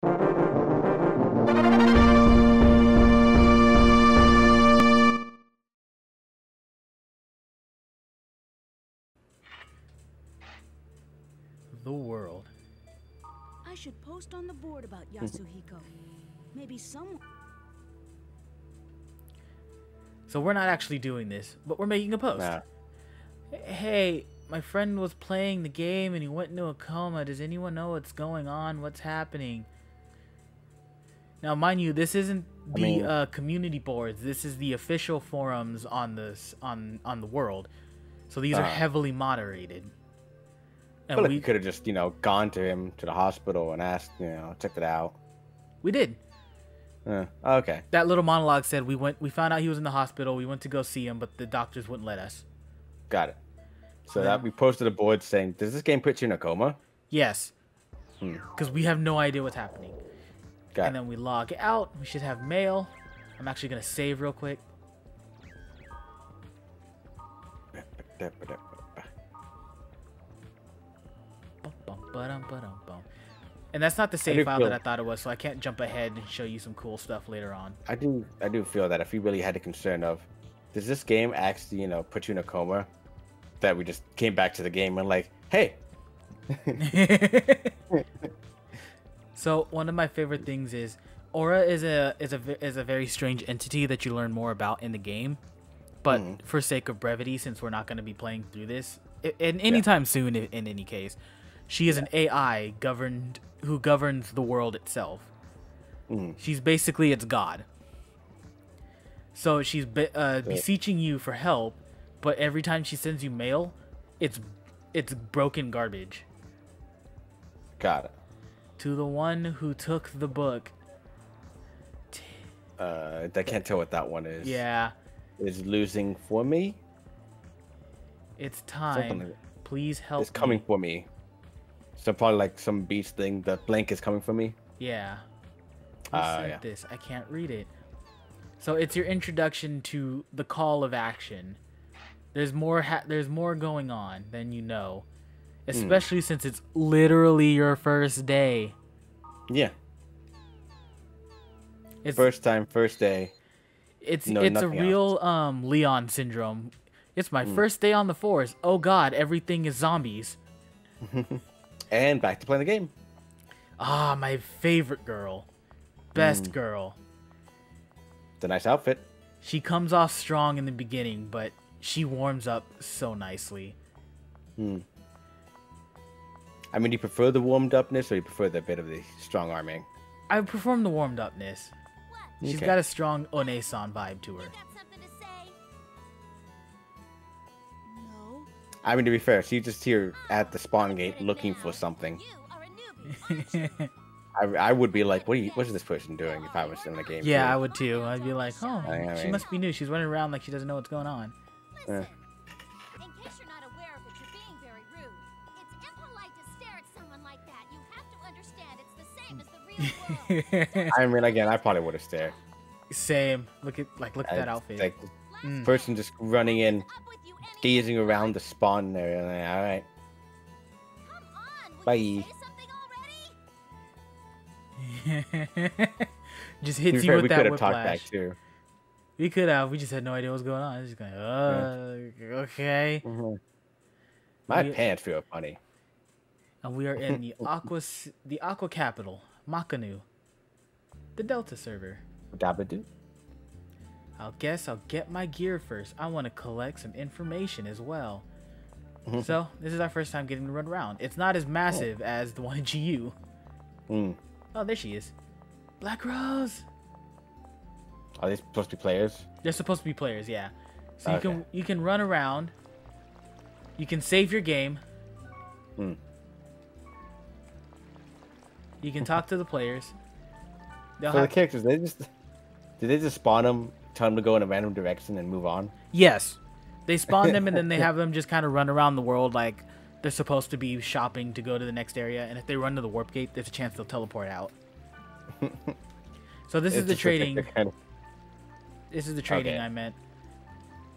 The world. I should post on the board about Yasuhiko. Maybe someone... So we're not actually doing this, but we're making a post. Nah. Hey, my friend was playing the game and he went into a coma. Does anyone know what's going on? What's happening? Now, mind you, this isn't the community boards. This is the official forums on this on the world. So these are heavily moderated. I feel like we could have just, gone to him to the hospital and asked, checked it out. We did. Okay. That little monologue said we found out he was in the hospital. We went to go see him, but the doctors wouldn't let us. Got it. So that we posted a board saying, does this game put you in a coma? Yes. Because we have no idea what's happening. Got and then we log out. We should have mail. I'm actually going to save real quick. And that's not the save file that I thought it was, so I can't jump ahead and show you some cool stuff later on. I do feel that if we really had the concern of, does this game actually, put you in a coma, that we just came back to the game and like, hey. So one of my favorite things is Aura is a very strange entity that you learn more about in the game, but for sake of brevity, since we're not going to be playing through this in anytime soon, in any case, she is an AI who governs the world itself. She's basically its god. So she's beseeching you for help, but every time she sends you mail, it's broken garbage. Got it. To the one who took the book. I can't tell what that one is. Yeah. Is losing for me? It's time. Like Please help. It's coming for me. So probably like some beach thing. The blank is coming for me. Yeah. Who sent this? I can't read it. So it's your introduction to the call of action. There's more going on than you know, especially since it's literally your first day. Yeah. It's first time, first day. It's a real Leon syndrome. It's my first day on the force. Oh God, everything is zombies. And back to playing the game. Ah, my favorite girl. Best girl. It's a nice outfit. She comes off strong in the beginning, but she warms up so nicely. I mean, do you prefer the warmed upness or you prefer the bit of the strong arming? I prefer the warmed upness. She's got a strong One-san vibe to her. I mean, to be fair, she's just here at the spawn gate looking for something. I would be like, what is this person doing if I was in the game? Yeah, too? I would too. I'd be like, oh, she must be new. She's running around like she doesn't know what's going on. Listen, in case you're not aware of it, you're being very rude. It's impolite to stare at someone like that. You have to understand it's the same as the real world. I mean, again, I probably would have stared. Same. Look at that outfit. Like, person just running in, gazing around the spawn area. Like, all right. Bye. Just hits you with that we could have talked back whiplash. too. We could have. We just had no idea what was going on. It's just going, okay. My pants feel funny. And we are in the Aqua capital, Makanu, the Delta server. Dabadoo. I'll get my gear first. I want to collect some information as well. So this is our first time getting to run around. It's not as massive as the one in GU. Oh, there she is. Black Rose. Are they supposed to be players? They're supposed to be players, yeah. So you can run around. You can save your game. You can talk to the players. The characters, did they just spawn them, tell them to go in a random direction and move on? Yes. They spawn them and then they have them just kind of run around the world like they're supposed to be shopping to go to the next area. And if they run to the warp gate, there's a chance they'll teleport out. So this is the trading. This is the trading I meant.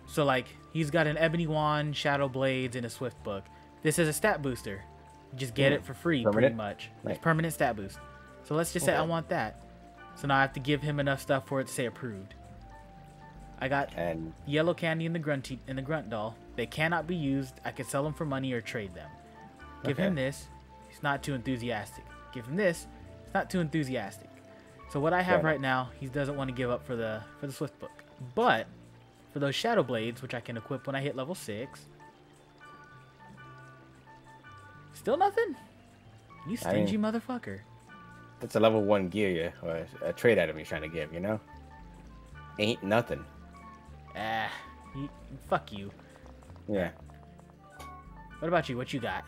So like he's got an ebony wand, shadow blades, and a swift book. This is a stat booster. You just get it for free, pretty much. It's permanent stat boost. So let's just say I Okay. want that. So now I have to give him enough stuff for it to say approved. I got And yellow candy in the grunt doll. They cannot be used. I could sell them for money or trade them. Give him Okay. this. He's not too enthusiastic. Give him this. He's not too enthusiastic. So what I have Fair right now, he doesn't want to give up for the Swift Book. But for those Shadow Blades, which I can equip when I hit level 6, still nothing. You stingy motherfucker. it's a level 1 gear or a trade item you're trying to give, you know? Ain't nothing. Ah, fuck you. Yeah. What about you? What you got?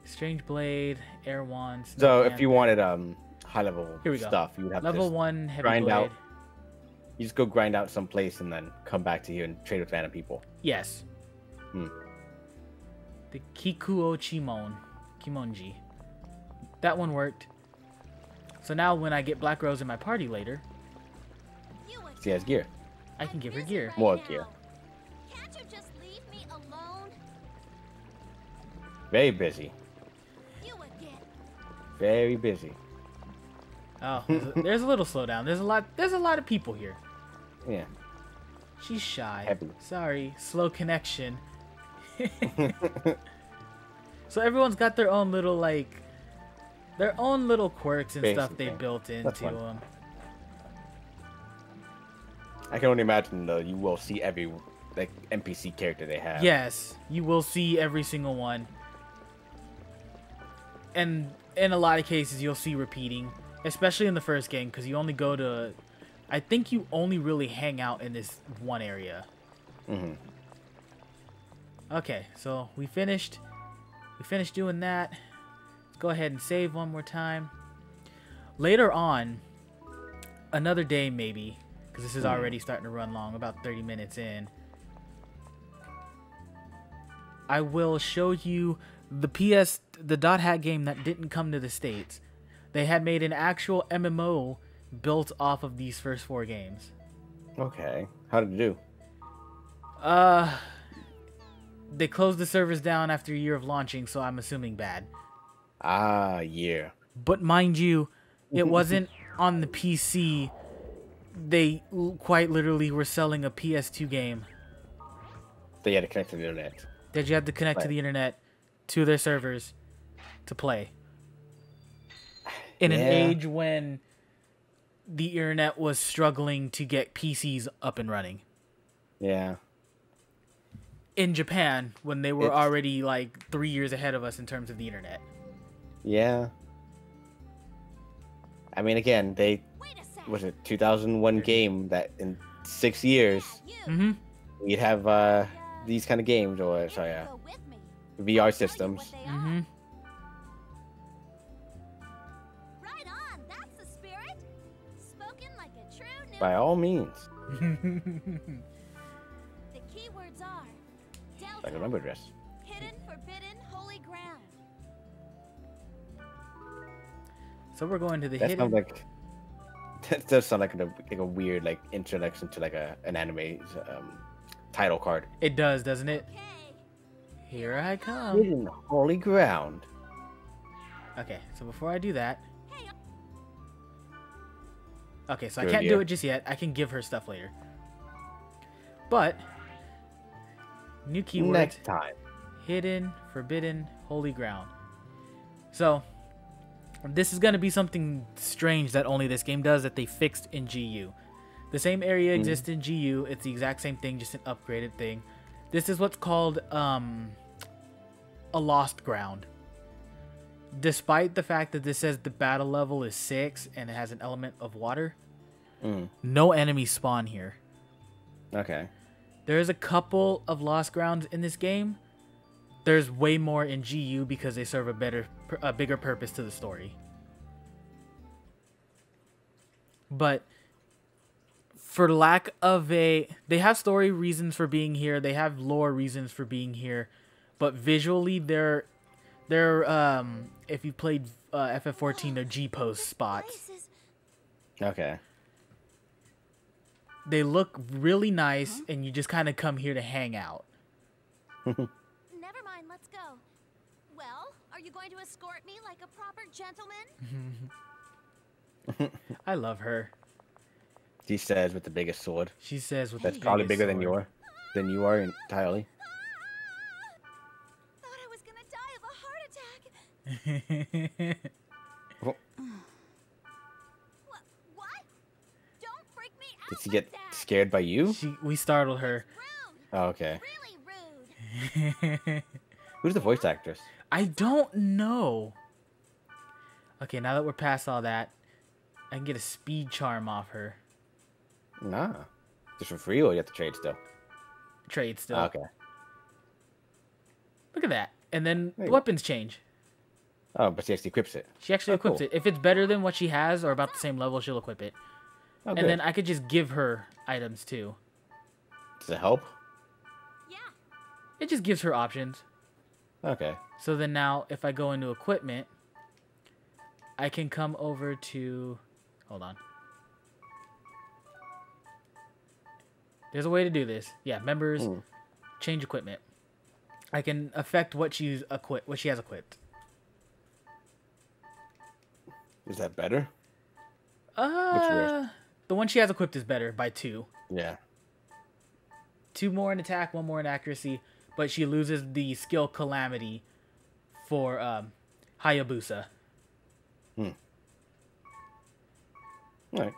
Strange Blade, Air Wand. Snow So if you Panther. wanted high level Here we go. stuff, you would have Level to 1 Heavy grind Blade. out. You just go grind out someplace and then come back to here and trade with random people. Yes. Hmm. The Kikuo Kimonji. That one worked. So now when I get Black Rose in my party later, You would She has gear. I can give her busy gear. right More now. gear. Can't you just leave me alone? Very busy. You would get Very busy. Oh, there's a little slowdown. There's a lot of people here. Yeah. She's shy. Heavy. Sorry, slow connection. So everyone's got their own little quirks and stuff they Basically. built That's into fun. them. I can only imagine though you will see every like NPC character they have. Yes, you will see every single one. And in a lot of cases, you'll see repeating, especially in the first game, because you only go to... I think you only really hang out in this one area. Mm-hmm. Okay, so we finished. We finished doing that. Let's go ahead and save one more time. Later on, another day maybe, because this is already starting to run long, about 30 minutes in. I will show you the Dot Hack game that didn't come to the States. They had made an actual MMO built off of these first 4 games. Okay. How did it do? They closed the servers down after a year of launching, so I'm assuming bad. Ah, yeah. But mind you, it wasn't on the PC. They quite literally were selling a PS2 game They had to connect to the internet. that you had to connect to Right. the internet to their servers to play. In an Yeah. age when the internet was struggling to get PCs up and running. Yeah. In Japan, when they were It's- already like 3 years ahead of us in terms of the internet. Yeah. I mean, again, they Wait a sec. was it 2001 game that in 6 years You. Mm-hmm. we'd have these kind of games or sorry, Go with me. VR Tell you systems. what they are. Mm-hmm. Right on. That's the spirit. Spoken like a true new. By all means, The keywords are Delta, like a number address. hidden, forbidden, holy ground. So we're going to the That hidden. sounds like that does sound like a weird like introduction to like an anime title card. It does, doesn't it? Okay. Here I come. Hidden holy ground. Okay, so before I do that. Hey. Okay, so I Good can't do idea. it just yet. I can give her stuff later. But new keyword: Next time. hidden, forbidden, holy ground. So this is gonna be something strange that only this game does that they fixed in GU. The same area exists in GU. It's the exact same thing, just an upgraded thing. This is what's called a lost ground. Despite the fact that this says the battle level is 6 and it has an element of water, no enemies spawn here. Okay. There's a couple of lost grounds in this game. There's way more in GU because they serve a bigger purpose to the story. But for lack of they have story reasons for being here. They have lore reasons for being here, but visually they're if you played FF14, they're G-post spots. Places. Okay. They look really nice, and you just kind of come here to hang out. Never mind. Let's go. Well, are you going to escort me like a proper gentleman? I love her. She says with the biggest sword. She says with That's the probably biggest bigger than sword. you are entirely. Thought I was gonna die of a heart attack. Oh, What? Don't freak me out. did she like get that. scared by you? We startled her. Rude. Oh, okay. Really rude. Who's the voice actress? I don't know. Okay, now that we're past all that, I can get a speed charm off her. Nah. Just for free, or you have to trade still? Trade still. Okay. Look at that. And then There the you go. weapons change. Oh, but she actually equips it. She actually Oh, equips cool. it. If it's better than what she has or about the same level, she'll equip it. Oh, And good. then I could just give her items too. Does it help? Yeah. It just gives her options. Okay. So then now, if I go into equipment, I can come over to... Hold on. There's a way to do this. Yeah, members, change equipment. I can affect what she has equipped. Is that better? The one she has equipped is better by 2. Yeah. 2 more in attack, 1 more in accuracy, but she loses the skill Calamity for Hayabusa. All right.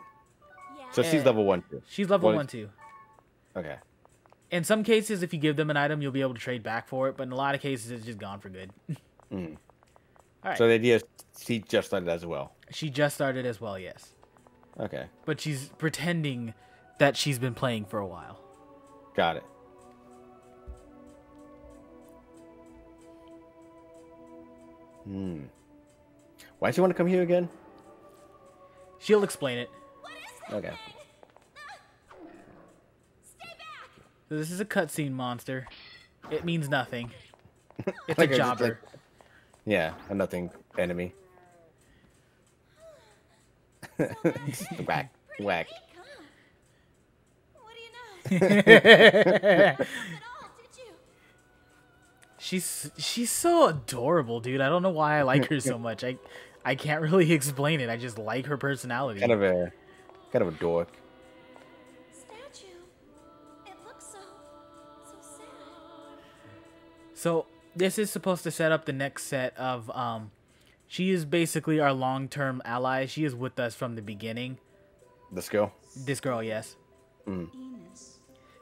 Yeah. So she's level 1 too. She's level What 1 is- too. Okay. In some cases, if you give them an item, you'll be able to trade back for it, but in a lot of cases, it's just gone for good. All right. So the idea is she just started as well. She just started as well, yes. Okay. But she's pretending that she's been playing for a while. Got it. Why'd you want to come here again? She'll explain it. What is that? Okay. Stay back. So this is a cutscene monster. It means nothing. It's Like a I just, jobber. like- Yeah, a nothing enemy. Whack. Whack. Weak, huh? What do you know? At all, did you? She's so adorable, dude. I don't know why I like her so much. I can't really explain it. I just like her personality. Kind of a dork. Statue. It looks so sad. So this is supposed to set up the next set of she is basically our long-term ally. She is with us from the beginning. Let's go. This girl, yes. Enos.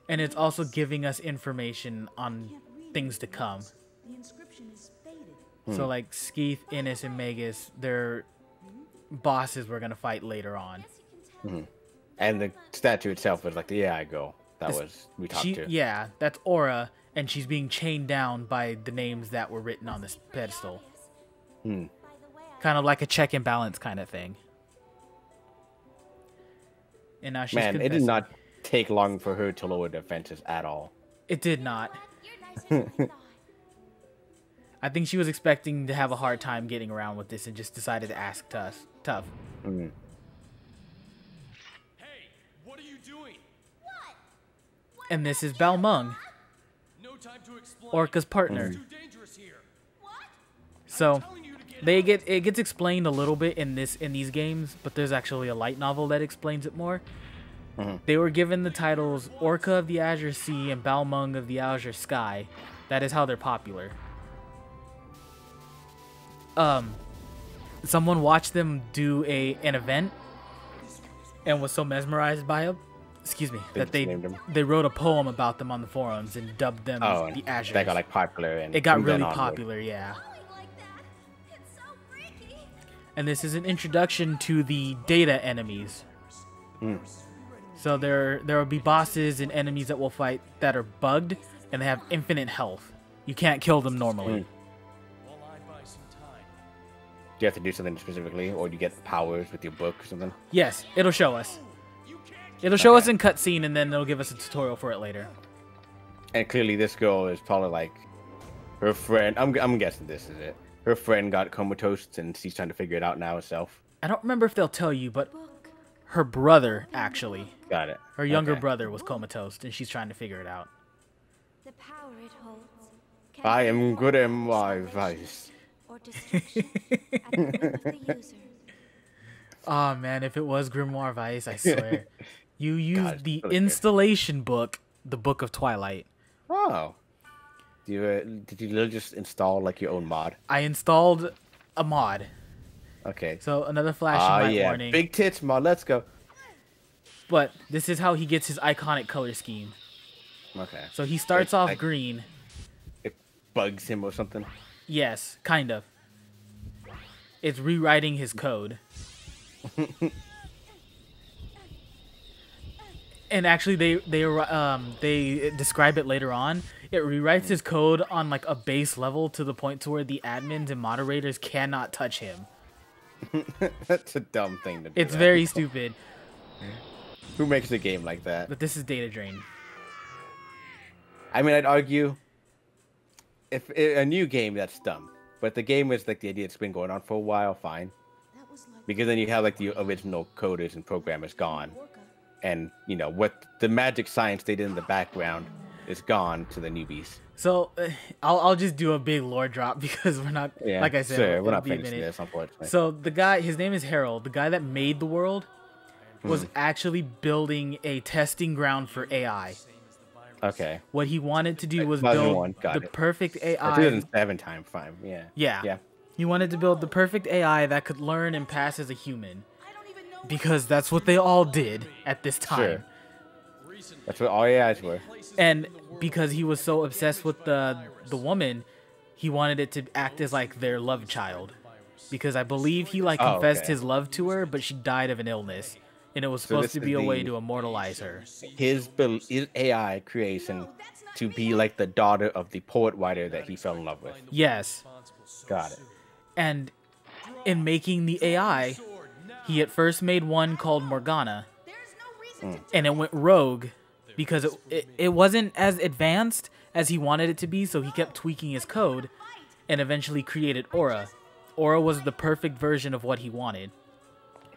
And it's also giving us information on Can't read things it. to come. The inscription is faded. So like Skeeth, Innis, and Magus, they're bosses we're gonna fight later on. Guess you can tell. And the statue itself was like the AI girl. That was we talked to. Yeah, that's Aura, and she's being chained down by the names that were written on this pedestal. By the way, Kind of like a check and balance kind of thing. And now she's Man, it did confessing. not take long for her to lower defenses at all. It did not. you're nicer than we thought. I think she was expecting to have a hard time getting around with this and just decided to ask Tough. Hey, what are you doing? And this is Balmung, No time to explain. Orca's partner. Too dangerous here. So Telling you to get it gets explained a little bit in these games, but there's actually a light novel that explains it more. They were given the titles Orca of the Azure Sea and Balmung of the Azure Sky. That is how they're popular. Someone watched them do an event and was so mesmerized by them, that just named them. they wrote a poem about them on the forums and dubbed them Oh, the and Azure. that got like popular and It got from then really onward. popular, yeah. Going like that. It's so freaky. And this is an introduction to the data enemies. So there will be bosses and enemies that will fight that are bugged and they have infinite health. You can't kill them normally. while I buy some time. Do you have to do something specifically, or do you get powers with your book or something? Yes, it'll show us. You can't It'll show us Okay. in cutscene and then it'll give us a tutorial for it later. And clearly, this girl is probably like her friend. I'm guessing this is it. Her friend got comatose, and she's trying to figure it out now herself. I don't remember if they'll tell you, but her brother, actually, Got it. her younger Okay. brother was comatose and she's trying to figure it out. The power it holds can I be am good at formed my by vice. or destruction at the whim of the user. Oh man, if it was Grimoire Vice, I swear. You used it's the really good. installation book, the Book of Twilight. Oh. Did you literally just install like your own mod? I installed a mod. Okay. So another flashing light yeah, warning. big tits mod. Let's go. But this is how he gets his iconic color scheme. Okay. So he starts It's off like- green. It bugs him or something. Yes, kind of. It's rewriting his code. And actually, they describe it later on. It rewrites his code on like a base level to the point to where the admins and moderators cannot touch him. That's a dumb thing to do. It's that. very stupid. Who makes a game like that? But this is data drain. I mean, I'd argue if a new game, that's dumb. But the game is like the idea it's been going on for a while, fine. That was like Because then you have like the original coders and programmers gone. Orca. And, you know, what the magic science they did in the background is gone to the newbies. So I'll just do a big lore drop because we're not, Yeah, like I said, sure, we're it'll not be a finishing minute. this, unfortunately. So the guy, his name is Harold. The guy that made the world Hmm. was actually building a testing ground for AI. Okay. What he wanted to do was 2001, build got the it. perfect AI. 2007 time frame, yeah. Yeah. Yeah. He wanted to build the perfect AI that could learn and pass as a human. I don't even know. Because that's what they all did at this time. Sure. That's what all AIs were. And because he was so obsessed with the woman, he wanted it to act as like their love child. Because I believe he like Oh, confessed okay. his love to her, but she died of an illness. And it was So supposed this to is be a way the- to immortalize her. His AI creation to be like the daughter of the poet writer that he fell in love with. Yes. Got it. And in making the AI, he at first made one called Morgana. There's no reason to And it went rogue because it wasn't as advanced as he wanted it to be, so he kept tweaking his code and eventually created Aura. Aura was the perfect version of what he wanted.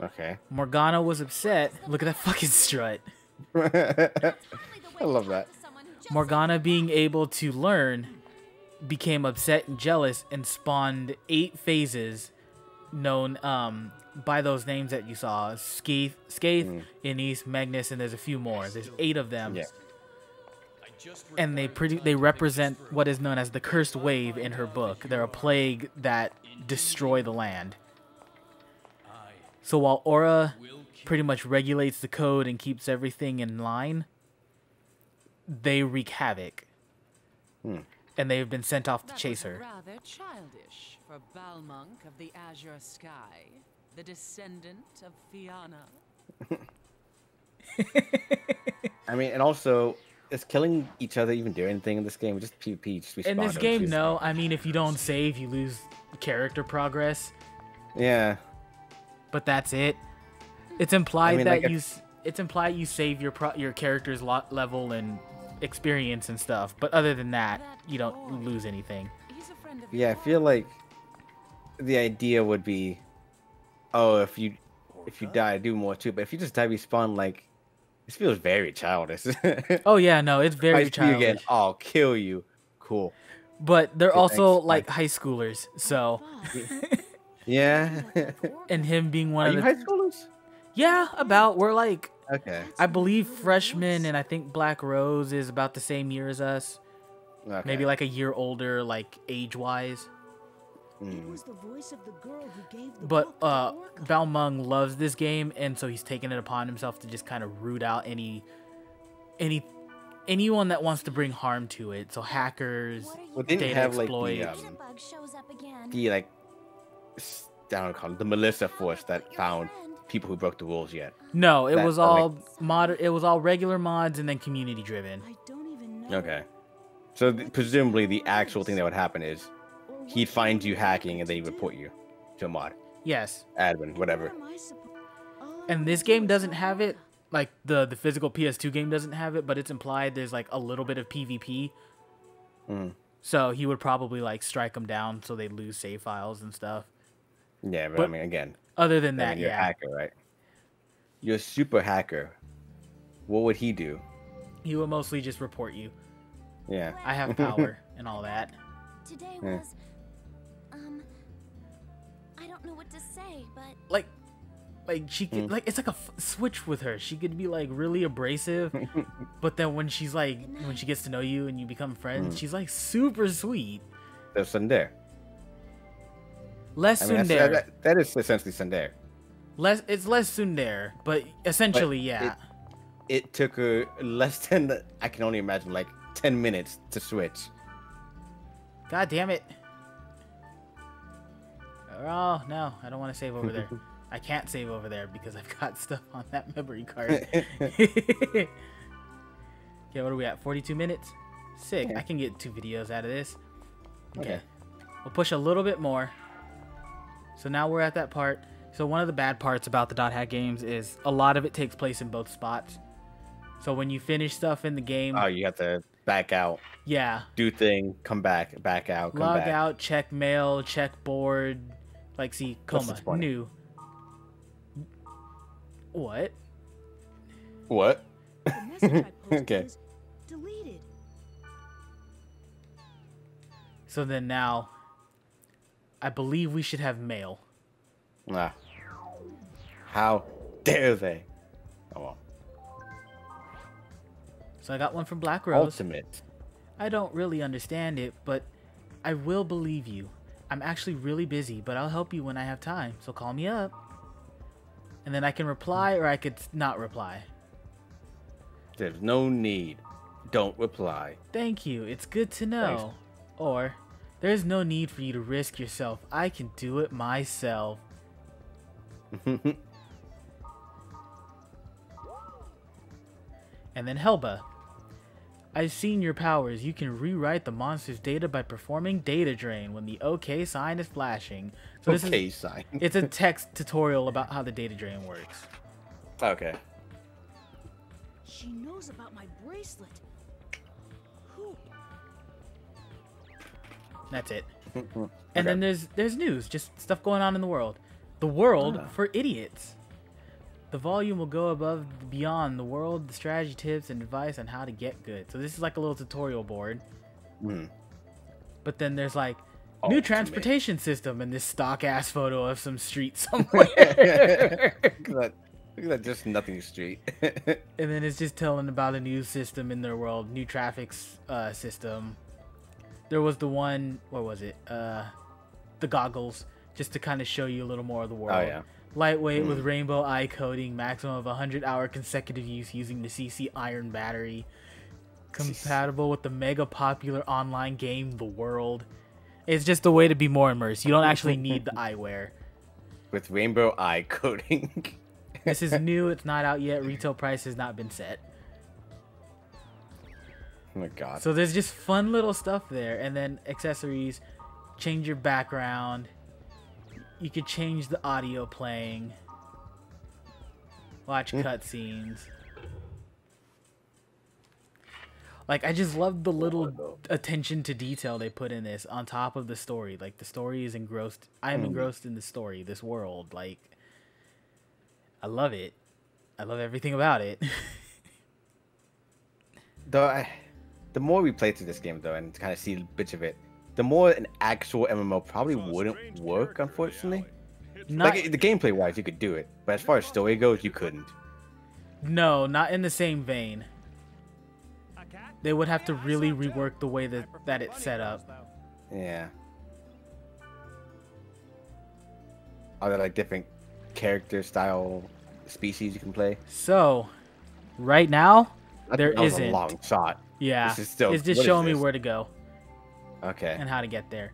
Okay. Morgana was upset. Look at that fucking strut. I love that. Morgana, being able to learn, became upset and jealous and spawned 8 phases known by those names that you saw. Skaith, Innis, Magnus, and there's a few more. There's 8 of them. Yeah. And they represent what is known as the cursed wave in her book. They're a plague that destroy the land. So while Aura pretty much regulates the code and keeps everything in line, they wreak havoc. And they've been sent off to chase her. Rather childish for Balmonk of the Azure Sky, the descendant of Fianna. I mean, and also, is killing each other even do anything in this game? Just PvP, just In respawn this them, game, just- no. I mean, if you don't save, you lose character progress. Yeah. But that's it. It's implied mean, that like, it's implied you save your character's level and experience and stuff. But other than that, you don't lose anything. He's a friend of Yeah, I feel like the idea would be, oh, if you die, do more too. But if you just die, respawn, like, this feels very childish. Oh yeah, no, it's I very see you again, childish. I'll kill you. Cool. But they're Okay, also thanks. like Bye. high schoolers, so Yeah. and him being one Are of you the high schoolers? yeah, about we're like Okay. I believe freshmen, and I think Black Rose is about the same year as us. Okay. Maybe like a year older, like age-wise. It was the voice of the girl who gave the But book to Orca. Balmung loves this game, and so he's taken it upon himself to just kind of root out anyone that wants to bring harm to it. So hackers, Well, didn't data have, like, exploits. Bug shows up again. the like, I don't call it the Melissa force that Your found friend. people who broke the rules yet. No, it that- was that all It was all regular mods and then community driven. I don't even know. Okay. So presumably the actual thing that would happen is Or what he'd find you am I hacking and to then he'd do? report you to a mod, Yes, admin, whatever. What am I suppo- All I and wanna this do game is doesn't help have it. Orca. Like the physical PS2 game doesn't have it, but it's implied there's like a little bit of PvP. Mm. So he would probably like strike them down so they lose save files and stuff. Yeah, but, I But mean, again, Other than I that, mean, you're a yeah, hacker, right? You're a super hacker. What would he do? he would mostly just report you. Yeah. I have power and all that. Today Yeah. was, I don't know what to say, but Like she could like it's like a switch with her. She could be like really abrasive, but then when she's like when she gets to know you and you become friends, she's like super sweet. There's Sundare. Less I mean, tsundere. that is essentially Sundare. It's less tsundere, but essentially, yeah. It took her less than, I can only imagine, like 10 minutes to switch. God damn it. Oh, no. I don't want to save over there. I can't save over there because I've got stuff on that memory card. Okay, what are we at? 42 minutes? Sick. Yeah. I can get 2 videos out of this. Okay. Okay. We'll push a little bit more. So now we're at that part. So one of the bad parts about the Dot Hack games is a lot of it takes place in both spots. So when you finish stuff in the game, Oh, you have to back out, yeah, do thing, come back out, come log back. out, check mail, check board, like see What's coma this one? new. What? What? The message I posted Okay. is deleted. So then now, I believe we should have mail. Nah. How dare they? Oh well. So I got one from Black Rose. Ultimate. I don't really understand it, but I will believe you. I'm actually really busy, but I'll help you when I have time, so call me up. And then I can reply or I could not reply. There's no need. Don't reply. Thank you, it's good to know. Or, there's no need for you to risk yourself. I can do it myself. And then Helba. I've seen your powers. You can rewrite the monster's data by performing data drain when the OK sign is flashing. So this Okay, is sign. it's a text tutorial about how the data drain works. Okay. She knows about my bracelet. Who? That's it. Okay. And then there's news, just stuff going on in the world. The world Ah. for idiots. The volume will go above beyond the world, the strategy tips and advice on how to get good. So this is like a little tutorial board. Mhm. But then there's like new Ultimate. transportation system and this stock ass photo of some street somewhere. Look at that, just nothing street. And then it's just telling about a new system in their world, new traffic system. There was the one, what was it? The goggles, just to kind of show you a little more of the world. Oh yeah. Lightweight with rainbow eye coating, maximum of 100-hour consecutive use using the CC iron battery. Compatible with the mega popular online game, The World. It's just a way to be more immersed. You don't actually need the eyewear. With rainbow eye coating. This is new, it's not out yet, retail price has not been set. Oh my god. So there's just fun little stuff there, and then accessories, change your background. You could change the audio playing. Watch cutscenes. Like, I just love the little attention to detail they put in this on top of the story. Like, the story is engrossed. I am engrossed in the story, this world. Like, I love it. I love everything about it. The more we play through this game though, and kind of see bits of it, the more an actual MMO probably wouldn't work, unfortunately. Not, Like the gameplay wise, you could do it, but as far as story goes, you couldn't. no, not in the same vein. They would have to really rework the way that it's set up. Yeah. Are there like different character style species you can play? So, right now, there that was a isn't. long shot. Yeah, This is still- it's just what is showing me this? where to go Okay. and how to get there.